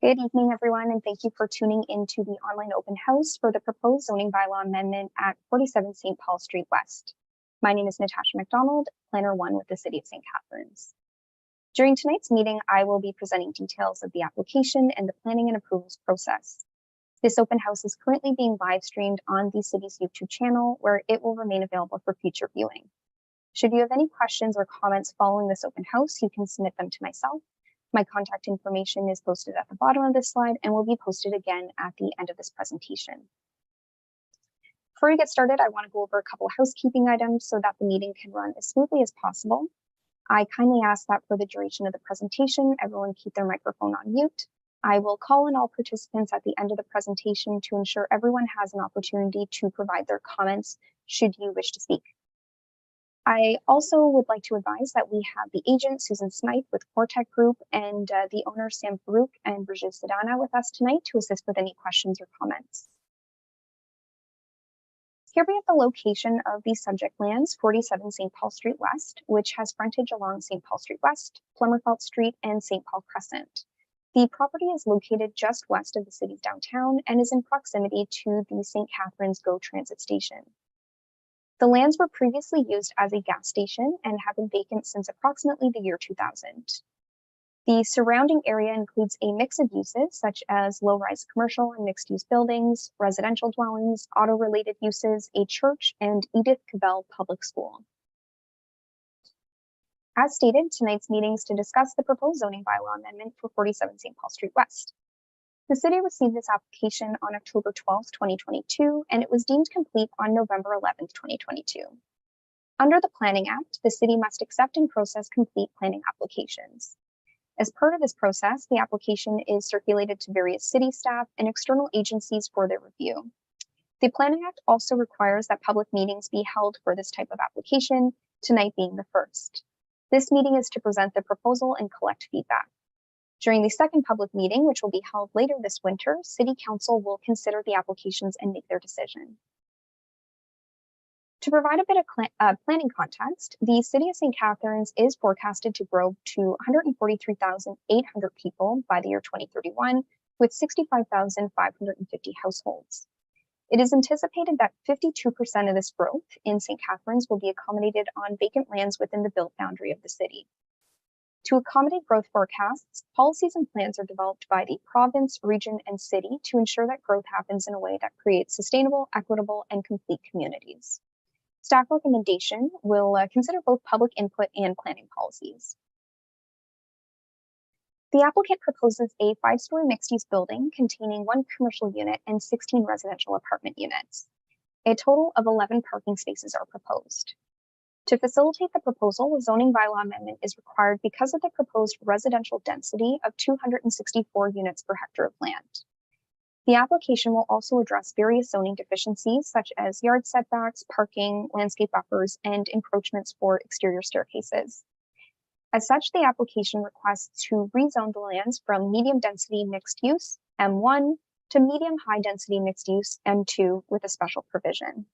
Good evening, everyone, and thank you for tuning into the online open house for the proposed zoning bylaw amendment at 47 St. Paul Street West. My name is Natasha McDonald, Planner 1 with the City of St. Catharines. During tonight's meeting, I will be presenting details of the application and the planning and approvals process. This open house is currently being live streamed on the city's YouTube channel, where it will remain available for future viewing. Should you have any questions or comments following this open house, you can submit them to myself. My contact information is posted at the bottom of this slide and will be posted again at the end of this presentation. Before we get started, I want to go over a couple of housekeeping items so that the meeting can run as smoothly as possible. I kindly ask that for the duration of the presentation, everyone keep their microphone on mute. I will call on all participants at the end of the presentation to ensure everyone has an opportunity to provide their comments should you wish to speak. I also would like to advise that we have the agent, Susan Smythe with Cortec Group, and the owner, Sam Farouk and Brigitte Sedana with us tonight to assist with any questions or comments. Here we have the location of the subject lands, 47 St. Paul Street West, which has frontage along St. Paul Street West, Plummerfelt Street, and St. Paul Crescent. The property is located just west of the city's downtown and is in proximity to the St. Catharines GO Transit Station. The lands were previously used as a gas station and have been vacant since approximately the year 2000. The surrounding area includes a mix of uses such as low-rise commercial and mixed-use buildings, residential dwellings, auto-related uses, a church, and Edith Cavell Public School. As stated, tonight's meeting is to discuss the proposed zoning bylaw amendment for 47 St. Paul Street West. The city received this application on October 12, 2022, and it was deemed complete on November 11, 2022. Under the Planning Act, the city must accept and process complete planning applications. As part of this process, the application is circulated to various city staff and external agencies for their review. The Planning Act also requires that public meetings be held for this type of application, tonight being the first. This meeting is to present the proposal and collect feedback. During the second public meeting, which will be held later this winter, City Council will consider the applications and make their decision. To provide a bit of planning context, the City of St. Catharines is forecasted to grow to 143,800 people by the year 2031, with 65,550 households. It is anticipated that 52% of this growth in St. Catharines will be accommodated on vacant lands within the built boundary of the city. To accommodate growth forecasts, policies and plans are developed by the province, region, and city to ensure that growth happens in a way that creates sustainable, equitable, and complete communities. Staff recommendation will consider both public input and planning policies. The applicant proposes a 5-story mixed-use building containing 1 commercial unit and 16 residential apartment units. A total of 11 parking spaces are proposed. To facilitate the proposal, a zoning bylaw amendment is required because of the proposed residential density of 264 units per hectare of land. The application will also address various zoning deficiencies such as yard setbacks, parking, landscape buffers, and encroachments for exterior staircases. As such, the application requests to rezone the lands from medium density mixed use, M1, to medium high density mixed use, M2, with a special provision.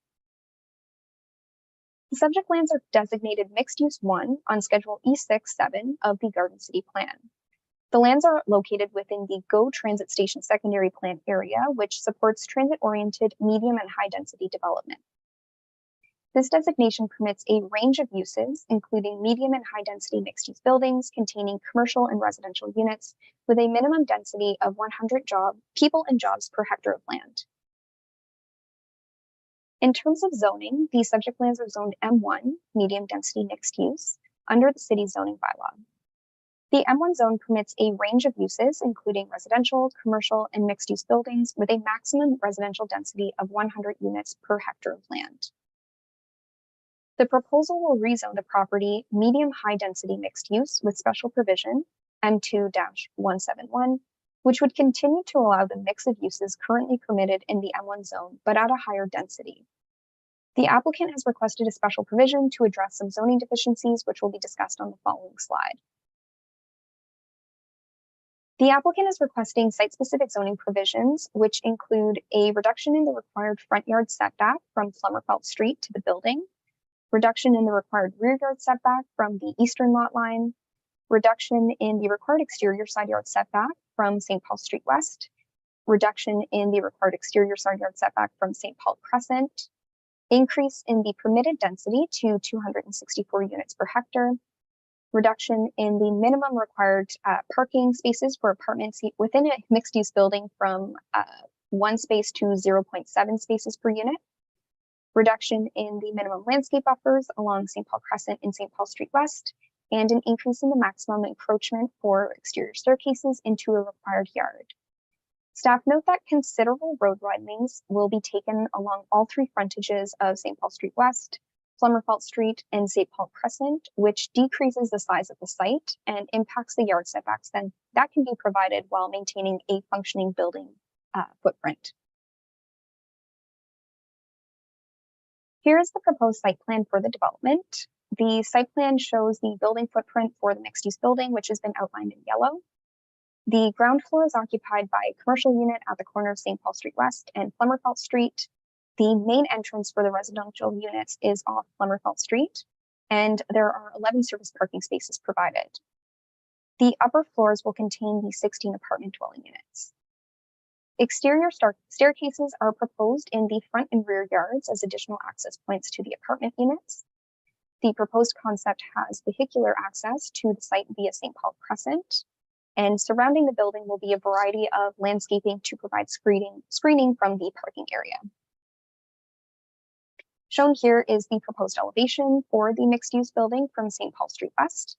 The subject lands are designated Mixed Use 1 on Schedule E6-7 of the Garden City Plan. The lands are located within the GO Transit Station Secondary Plan area, which supports transit-oriented medium and high-density development. This designation permits a range of uses, including medium and high-density mixed-use buildings containing commercial and residential units with a minimum density of 100 people and jobs per hectare of land. In terms of zoning, the subject lands are zoned M1, medium density mixed use, under the city's zoning bylaw. The M1 zone permits a range of uses, including residential, commercial, and mixed use buildings with a maximum residential density of 100 units per hectare of land. The proposal will rezone the property medium high density mixed use with special provision, M2-171, which would continue to allow the mix of uses currently permitted in the M1 zone, but at a higher density. The applicant has requested a special provision to address some zoning deficiencies, which will be discussed on the following slide. The applicant is requesting site-specific zoning provisions, which include a reduction in the required front yard setback from Plummerfelt Street to the building, reduction in the required rear yard setback from the eastern lot line, reduction in the required exterior side yard setback from St. Paul Street West, reduction in the required exterior side yard setback from St. Paul Crescent, increase in the permitted density to 264 units per hectare, reduction in the minimum required parking spaces for apartments within a mixed-use building from 1 space to 0.7 spaces per unit, reduction in the minimum landscape buffers along St. Paul Crescent and St. Paul Street West, and an increase in the maximum encroachment for exterior staircases into a required yard. Staff note that considerable road widenings will be taken along all 3 frontages of St. Paul Street West, Flummerfelt Street, and St. Paul Crescent, which decreases the size of the site and impacts the yard setbacks then that can be provided while maintaining a functioning building footprint. Here is the proposed site plan for the development. The site plan shows the building footprint for the mixed-use building, which has been outlined in yellow. The ground floor is occupied by a commercial unit at the corner of St. Paul Street West and Flummerfelt Street. The main entrance for the residential units is off Flummerfelt Street, and there are 11 service parking spaces provided. The upper floors will contain the 16 apartment dwelling units. Exterior staircases are proposed in the front and rear yards as additional access points to the apartment units. The proposed concept has vehicular access to the site via St. Paul Crescent, and surrounding the building will be a variety of landscaping to provide screening from the parking area. Shown here is the proposed elevation for the mixed-use building from St. Paul Street West.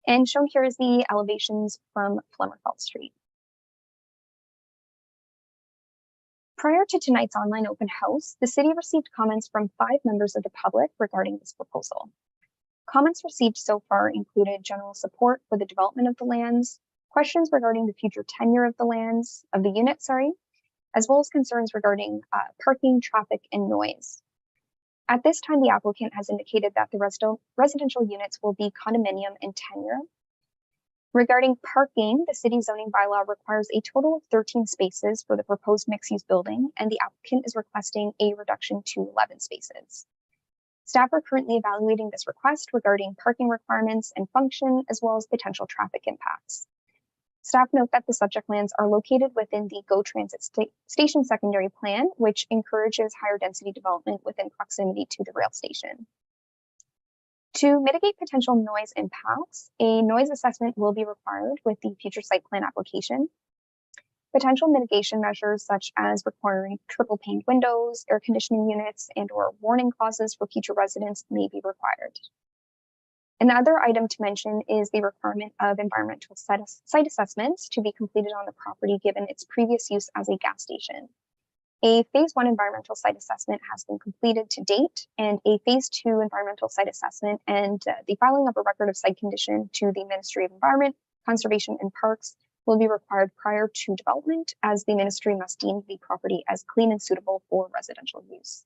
And shown here is the elevations from Flummerfelt Street. Prior to tonight's online open house, the city received comments from 5 members of the public regarding this proposal. Comments received so far included general support for the development of the lands, questions regarding the future tenure of the unit, as well as concerns regarding parking, traffic, and noise. At this time, the applicant has indicated that the residential units will be condominium in tenure. Regarding parking, the city zoning bylaw requires a total of 13 spaces for the proposed mixed-use building, and the applicant is requesting a reduction to 11 spaces. Staff are currently evaluating this request regarding parking requirements and function, as well as potential traffic impacts. Staff note that the subject lands are located within the GO Transit Station Secondary Plan, which encourages higher density development within proximity to the rail station. To mitigate potential noise impacts, a noise assessment will be required with the future site plan application. Potential mitigation measures such as requiring triple paned windows, air conditioning units, and/or warning clauses for future residents may be required. Another item to mention is the requirement of environmental site assessments to be completed on the property given its previous use as a gas station. A Phase 1 environmental site assessment has been completed to date, and a Phase 2 environmental site assessment and the filing of a record of site condition to the Ministry of Environment, Conservation and Parks will be required prior to development, as the ministry must deem the property as clean and suitable for residential use.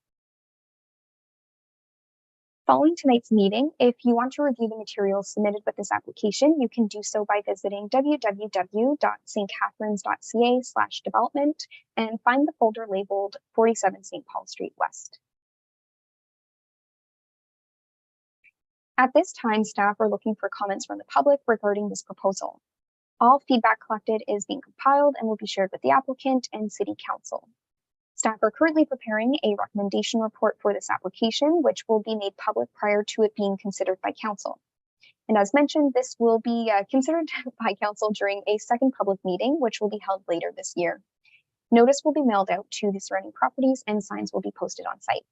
Following tonight's meeting, if you want to review the materials submitted with this application, you can do so by visiting www.stcatharines.ca/development and find the folder labeled 47 St. Paul Street West. At this time, staff are looking for comments from the public regarding this proposal. All feedback collected is being compiled and will be shared with the applicant and City Council. Staff are currently preparing a recommendation report for this application, which will be made public prior to it being considered by Council. And as mentioned, this will be considered by Council during a second public meeting, which will be held later this year. Notice will be mailed out to the surrounding properties and signs will be posted on site.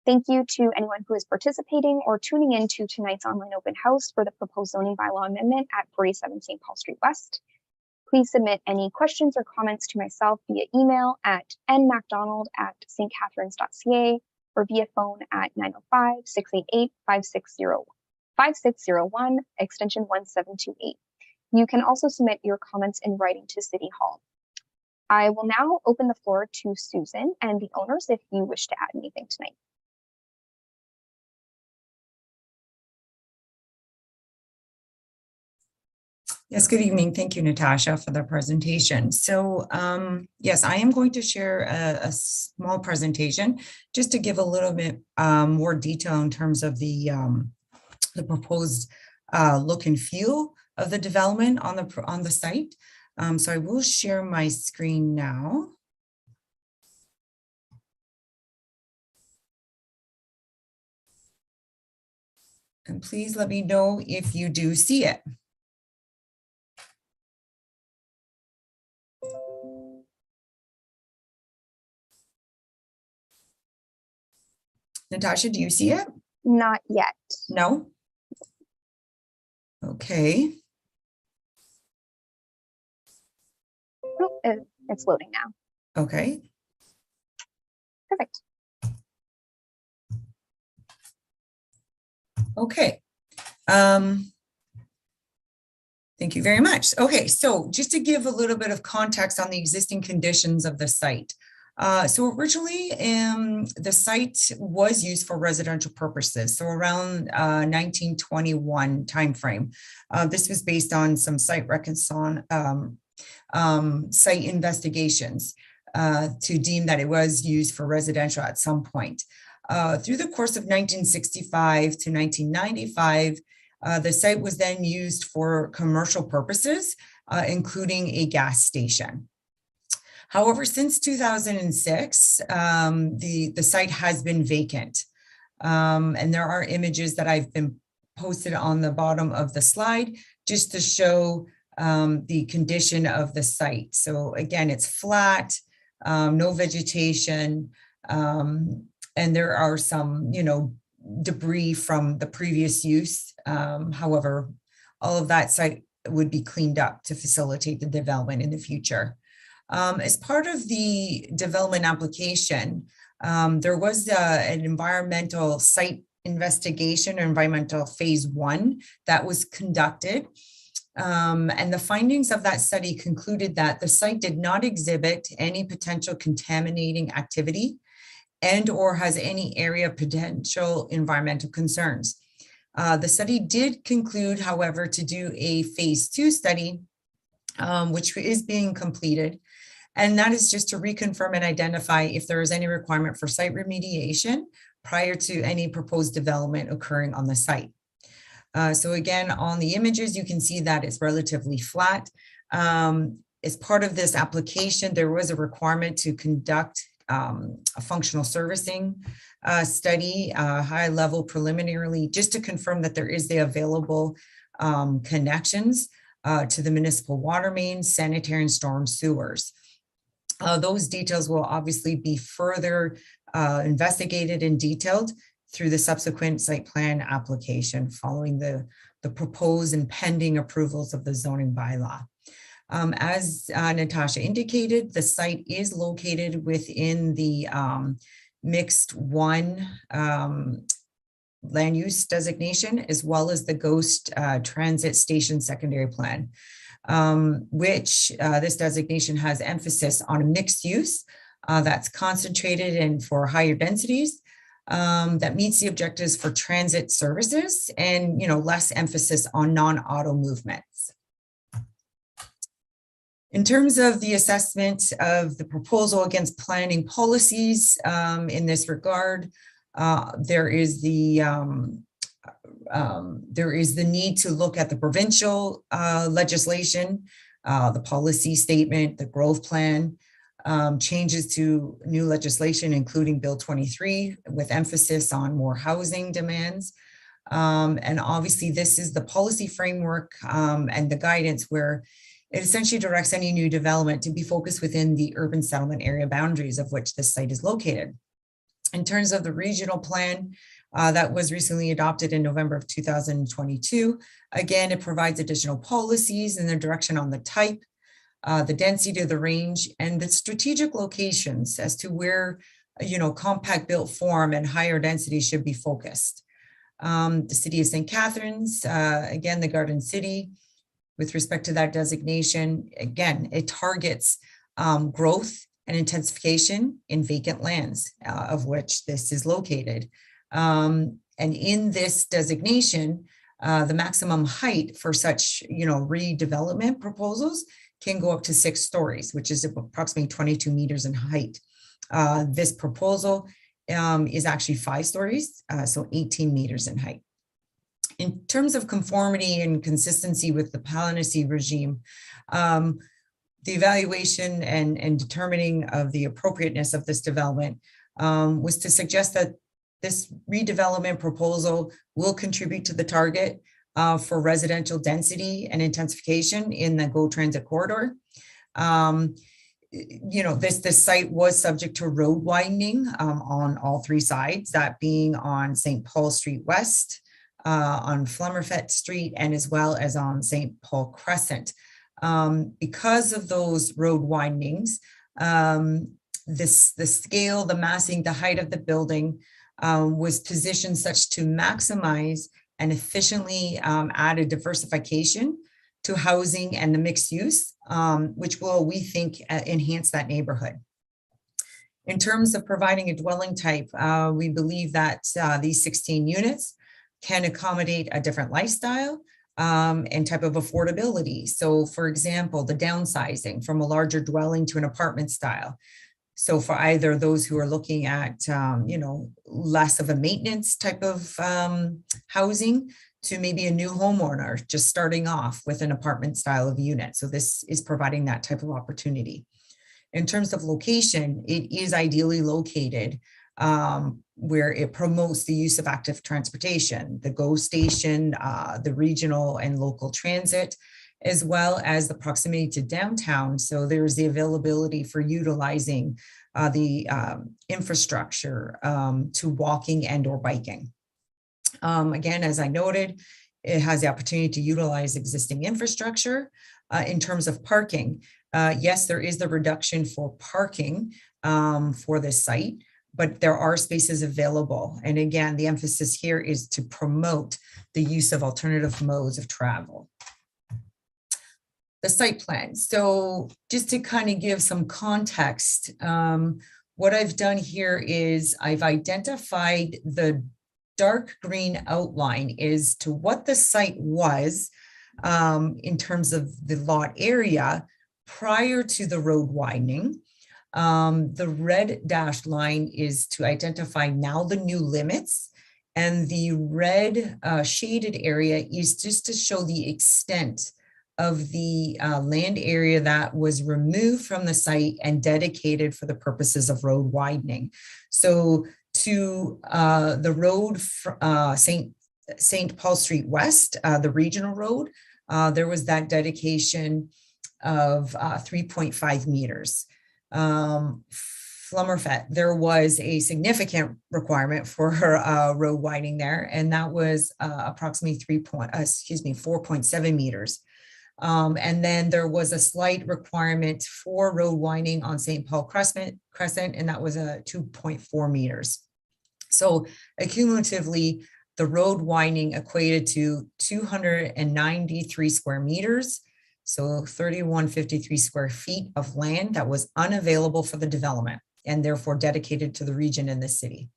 Thank you to anyone who is participating or tuning in to tonight's online open house for the proposed zoning bylaw amendment at 47 St. Paul Street West. Please submit any questions or comments to myself via email at nmacdonald@stcatharines.ca or via phone at 905-688-5601, extension 1728. You can also submit your comments in writing to City Hall. I will now open the floor to Susan and the owners if you wish to add anything tonight. Yes, good evening. Thank you, Natasha, for the presentation. So yes, I am going to share a small presentation just to give a little bit more detail in terms of the proposed look and feel of the development on the site. So I will share my screen now. And please let me know if you do see it. Natasha, do you see it? Not yet. No? Okay. Oh, it's loading now. Okay. Perfect. Okay. Thank you very much. Okay, so just to give a little bit of context on the existing conditions of the site. So originally, the site was used for residential purposes, so around 1921 timeframe. This was based on some site site investigations to deem that it was used for residential at some point. Through the course of 1965 to 1995, the site was then used for commercial purposes, including a gas station. However, since 2006, the site has been vacant. And there are images that I've been posted on the bottom of the slide just to show the condition of the site. So again, it's flat, no vegetation, and there are some, debris from the previous use. However, all of that site would be cleaned up to facilitate the development in the future. As part of the development application, there was an environmental site investigation or environmental phase 1 that was conducted. And the findings of that study concluded that the site did not exhibit any potential contaminating activity and or has any area of potential environmental concerns. The study did conclude, however, to do a phase 2 study, which is being completed. And that is just to reconfirm and identify if there is any requirement for site remediation prior to any proposed development occurring on the site. So again, on the images, you can see that it's relatively flat. As part of this application, there was a requirement to conduct a functional servicing study, high level preliminarily, just to confirm that there is the available connections to the municipal water mains, sanitary and storm sewers. Those details will obviously be further investigated and detailed through the subsequent site plan application following the proposed and pending approvals of the zoning bylaw. As Natasha indicated, the site is located within the mixed 1 land use designation, as well as the Ghost Transit Station Secondary Plan, which this designation has emphasis on a mixed use that's concentrated and for higher densities, that meets the objectives for transit services and less emphasis on non-auto movements. In terms of the assessment of the proposal against planning policies in this regard, there is the need to look at the provincial legislation, the policy statement, the growth plan, changes to new legislation, including Bill 23, with emphasis on more housing demands. And obviously, this is the policy framework and the guidance where it essentially directs any new development to be focused within the urban settlement area boundaries of which this site is located. In terms of the regional plan that was recently adopted in November of 2022, again, it provides additional policies and the direction on the type, the density of the range, and the strategic locations as to where, compact built form and higher density should be focused. The city of St. Catharines, again, the Garden City, with respect to that designation, again, it targets growth and intensification in vacant lands of which this is located. And in this designation, the maximum height for such, redevelopment proposals can go up to 6 stories, which is approximately 22 meters in height. This proposal is actually 5 stories, so 18 meters in height. In terms of conformity and consistency with the policy regime, the evaluation and determining of the appropriateness of this development was to suggest that this redevelopment proposal will contribute to the target for residential density and intensification in the GO Transit corridor. This site was subject to road widening on all three sides, that being on St. Paul Street West, on Flummerfett Street, and as well as on St. Paul Crescent. Because of those road widenings, the scale, the massing, the height of the building was positioned such to maximize and efficiently add a diversification to housing and the mixed use, which will, we think, enhance that neighborhood. In terms of providing a dwelling type, we believe that these 16 units can accommodate a different lifestyle and type of affordability. So for example, the downsizing from a larger dwelling to an apartment style. So for either those who are looking at, less of a maintenance type of housing to maybe a new homeowner just starting off with an apartment style of unit. So this is providing that type of opportunity. In terms of location, it is ideally located where it promotes the use of active transportation, the GO station, the regional and local transit, as well as the proximity to downtown. So there's the availability for utilizing the infrastructure to walking and or biking. Again, as I noted, it has the opportunity to utilize existing infrastructure. In terms of parking, yes, there is the reduction for parking for this site, but there are spaces available. And again, the emphasis here is to promote the use of alternative modes of travel. The site plan. So just to kind of give some context, what I've done here is I've identified the dark green outline as to what the site was in terms of the lot area prior to the road widening. The red dashed line is to identify now the new limits, and the red shaded area is just to show the extent of the land area that was removed from the site and dedicated for the purposes of road widening. So to the road, St. Paul Street West, the regional road, there was that dedication of 3.5 meters. Flummerfett, there was a significant requirement for road widening there, and that was approximately 4.7 meters. And then there was a slight requirement for road widening on St. Paul Crescent, and that was 2.4 meters. So accumulatively, the road widening equated to 293 square meters, so 3153 square feet of land that was unavailable for the development and therefore dedicated to the region and the city.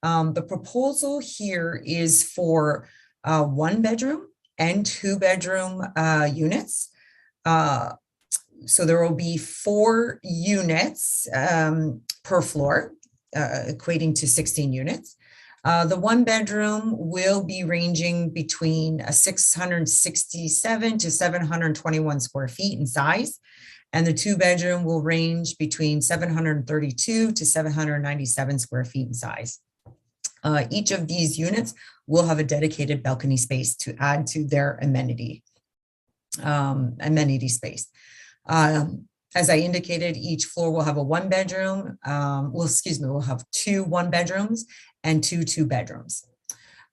The proposal here is for 1 bedroom and 2 bedroom units. So there will be 4 units per floor, equating to 16 units. The 1 bedroom will be ranging between 667 to 721 square feet in size. And the 2 bedroom will range between 732 to 797 square feet in size. Each of these units will have a dedicated balcony space to add to their amenity space. As I indicated, each floor will have a 1 bedroom. We'll have 2 1 bedrooms and 2 2 bedrooms.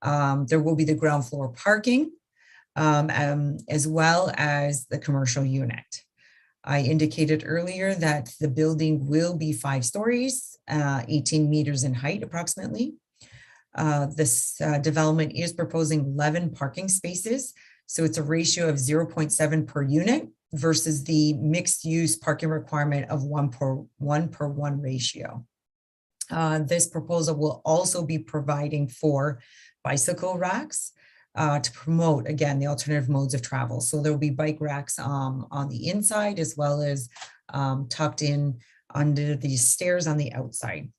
There will be the ground floor parking, as well as the commercial unit. I indicated earlier that the building will be 5 stories, 18 meters in height approximately. This development is proposing 11 parking spaces. So it's a ratio of 0.7 per unit versus the mixed use parking requirement of 1 per 1 ratio. This proposal will also be providing for bicycle racks to promote, again, the alternative modes of travel. So there will be bike racks on the inside as well as tucked in under these stairs on the outside.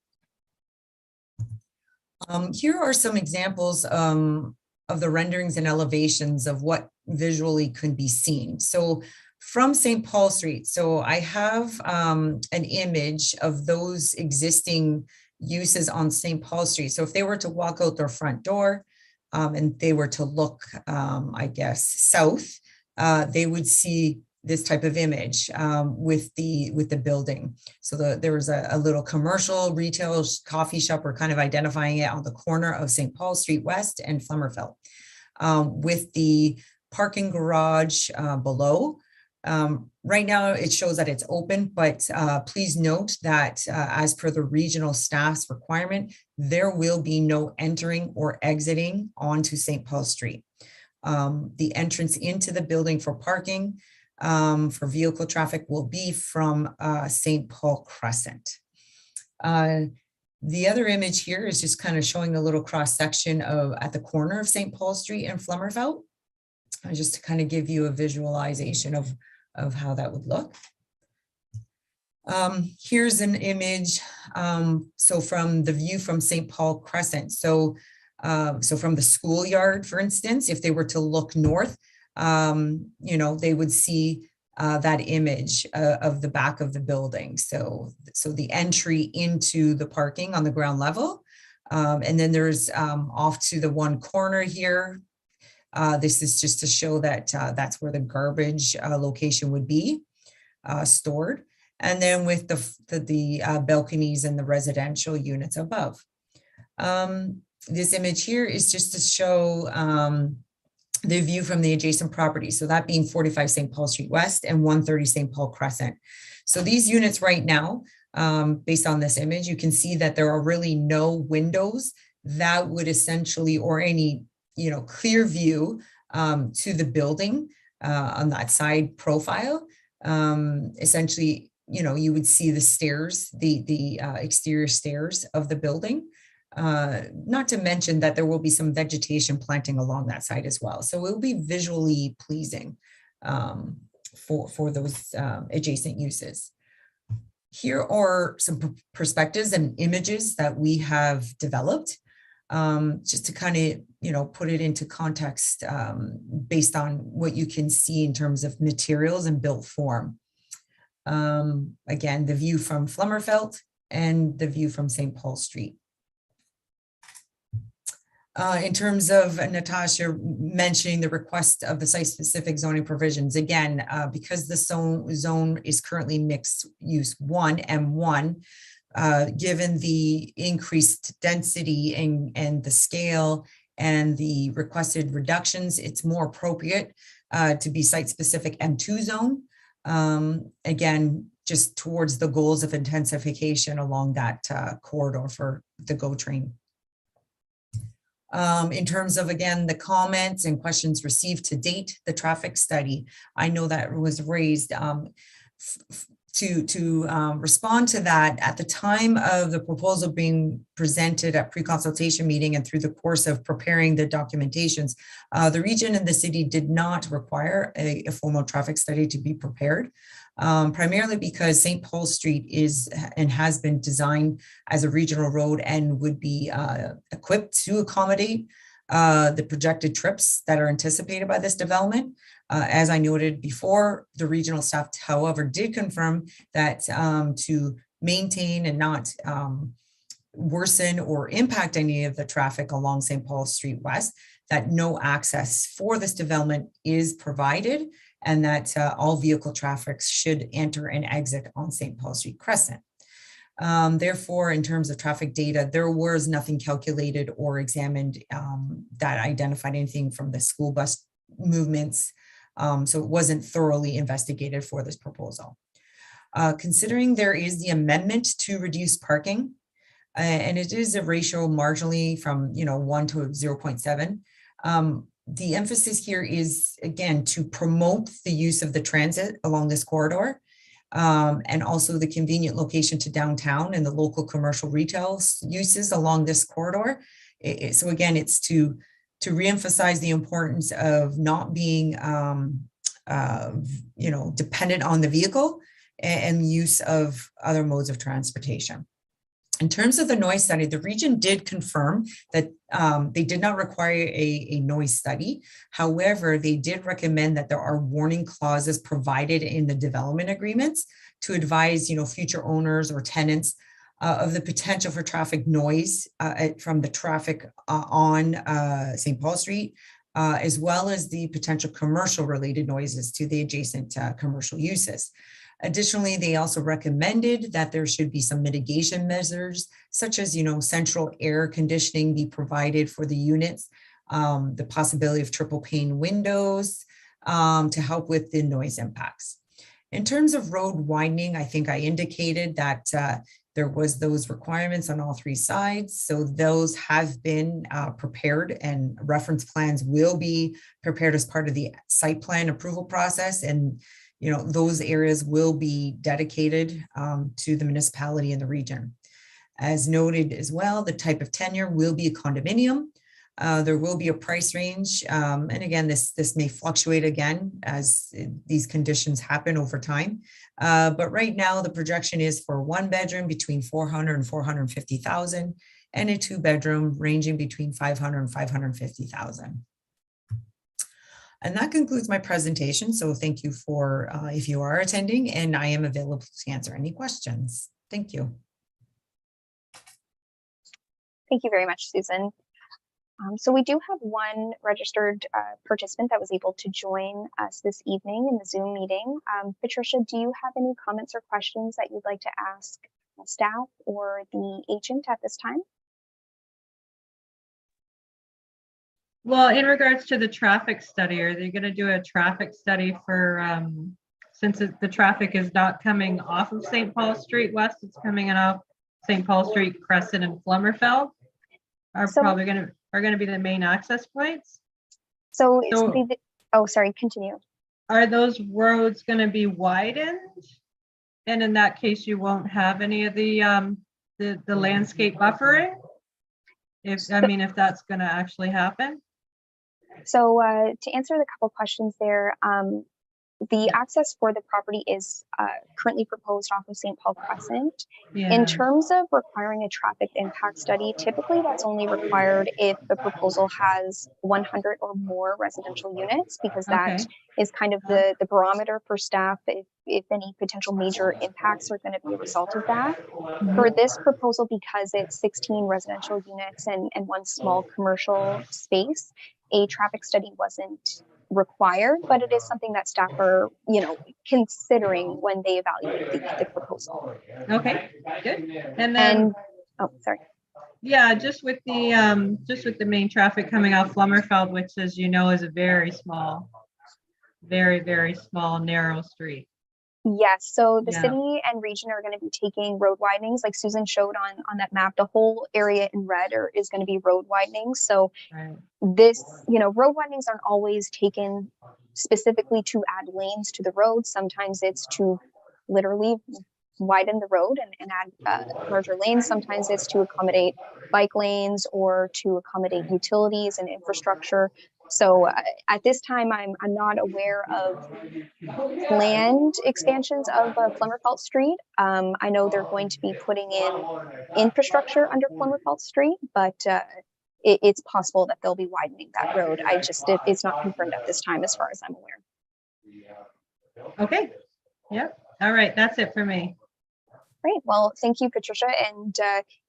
Here are some examples of of the renderings and elevations of what visually could be seen. So from St. Paul Street, so I have an image of those existing uses on St. Paul Street. So if they were to walk out their front door and they were to look, I guess, south, they would see this type of image with the building. So there was a little commercial retail coffee shop. We're kind of identifying it on the corner of St. Paul Street West and Flummerfelt, with the parking garage below. Right now it shows that it's open, but please note that as per the regional staff's requirement, there will be no entering or exiting onto St. Paul Street. The entrance into the building for parking for vehicle traffic will be from St. Paul Crescent. The other image here is just kind of showing a little cross section of at the corner of St. Paul Street and Flummerfelt, just to kind of give you a visualization of how that would look. Here's an image. So from the view from St. Paul Crescent. So from the schoolyard, for instance, if they were to look north, they would see that image of the back of the building. So the entry into the parking on the ground level. And then there's off to the one corner here. This is just to show that that's where the garbage location would be stored. And then with the balconies and the residential units above. This image here is just to show the view from the adjacent property. So that being 45 St. Paul Street West and 130 St. Paul Crescent. So these units right now, based on this image, you can see that there are really no windows that would essentially, or any, clear view to the building on that side profile. Essentially, you would see the stairs, the exterior stairs of the building. Not to mention that there will be some vegetation planting along that side as well. So it will be visually pleasing for those adjacent uses. Here are some perspectives and images that we have developed just to kind of, put it into context based on what you can see in terms of materials and built form. Again, the view from Flummerfelt and the view from St. Paul Street. In terms of Natasha mentioning the request of the site-specific zoning provisions, again, because the zone is currently mixed use 1 M1, given the increased density and the scale and the requested reductions, it's more appropriate to be site-specific M2 zone. Again, just towards the goals of intensification along that corridor for the GO train. In terms of, again, the comments and questions received to date, the traffic study, I know that was raised to respond to that. At the time of the proposal being presented at pre-consultation meeting and through the course of preparing the documentations, the region and the city did not require a formal traffic study to be prepared. Primarily because St. Paul Street is and has been designed as a regional road and would be equipped to accommodate the projected trips that are anticipated by this development. As I noted before, the regional staff, however, did confirm that to maintain and not worsen or impact any of the traffic along St. Paul Street West, that no access for this development is provided, and that all vehicle traffic should enter and exit on St. Paul Street Crescent. Therefore, in terms of traffic data, there was nothing calculated or examined that identified anything from the school bus movements. So it wasn't thoroughly investigated for this proposal. Considering there is the amendment to reduce parking, and it is a ratio marginally from 1 to 0.7. The emphasis here is, again, to promote the use of the transit along this corridor, and also the convenient location to downtown and the local commercial retail uses along this corridor. So again, it's to reemphasize the importance of not being, dependent on the vehicle and use of other modes of transportation. In terms of the noise study, the region did confirm that they did not require a noise study. However, they did recommend that there are warning clauses provided in the development agreements to advise, future owners or tenants of the potential for traffic noise from the traffic on St. Paul Street, as well as the potential commercial related noises to the adjacent commercial uses. Additionally, they also recommended that there should be some mitigation measures, such as, central air conditioning be provided for the units, the possibility of triple pane windows to help with the noise impacts. In terms of road widening, I think I indicated that there was those requirements on all three sides. So those have been prepared, and reference plans will be prepared as part of the site plan approval process. And those areas will be dedicated to the municipality and the region. As noted as well, the type of tenure will be a condominium. There will be a price range. And again, this may fluctuate again as these conditions happen over time. But right now, the projection is for one bedroom between 400 and 450,000, and a two bedroom ranging between 500 and 550,000. And that concludes my presentation. So thank you for if you are attending, and I am available to answer any questions. Thank you. Thank you very much, Susan. So we do have one registered participant that was able to join us this evening in the Zoom meeting. Patricia, do you have any comments or questions that you'd like to ask staff or the agent at this time? Well, in regards to the traffic study, are they going to do a traffic study for, since the traffic is not coming off of St. Paul Street West, it's coming off St. Paul Street, Crescent, and Flummerfeld are probably going to be the main access points? So oh, sorry, continue. Are those roads going to be widened? And in that case, you won't have any of the landscape buffering? If that's going to actually happen? So to answer the couple questions there, the access for the property is currently proposed off of St. Paul Crescent. Yeah. In terms of requiring a traffic impact study, typically that's only required if the proposal has 100 or more residential units, because that is kind of the barometer for staff if any potential major impacts are going to be a result of that. For this proposal, because it's 16 residential units and one small commercial space, a traffic study wasn't required, but it is something that staff are, considering when they evaluate the proposal. Okay, good. And then, oh, sorry. Yeah, just with the main traffic coming off Flummerfeld, which, as you know, is a very small, very, very small, narrow street. Yes, so the city and region are going to be taking road widenings, like Susan showed on that map. The whole area in red is going to be road widenings. So this, road widenings aren't always taken specifically to add lanes to the road. Sometimes it's to literally widen the road and add larger lanes. Sometimes it's to accommodate bike lanes or to accommodate utilities and infrastructure. So at this time, I'm not aware of planned expansions of Flummerfeld Street. I know they're going to be putting in infrastructure under Flummerfeld Street, but it's possible that they'll be widening that road. It's not confirmed at this time as far as I'm aware. Okay. Yep. All right. That's it for me. Great. Well, thank you, Patricia. And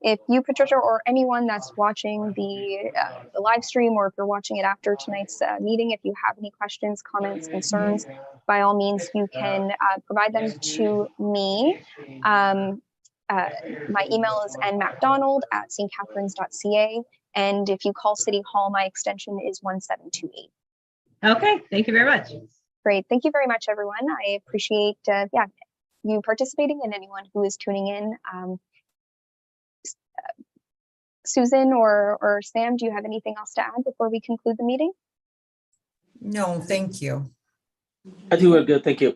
if you, Patricia, or anyone that's watching the live stream, or if you're watching it after tonight's meeting, if you have any questions, comments, concerns, by all means, you can provide them to me. My email is nmacdonald@stcatharines.ca. And if you call City Hall, my extension is 1728. Okay. Thank you very much. Great. Thank you very much, everyone. I appreciate you participating, and anyone who is tuning in. Susan or Sam, do you have anything else to add before we conclude the meeting? No, thank you. I think we're good. Thank you.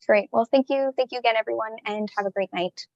Great. Well, thank you. Thank you again, everyone, and have a great night.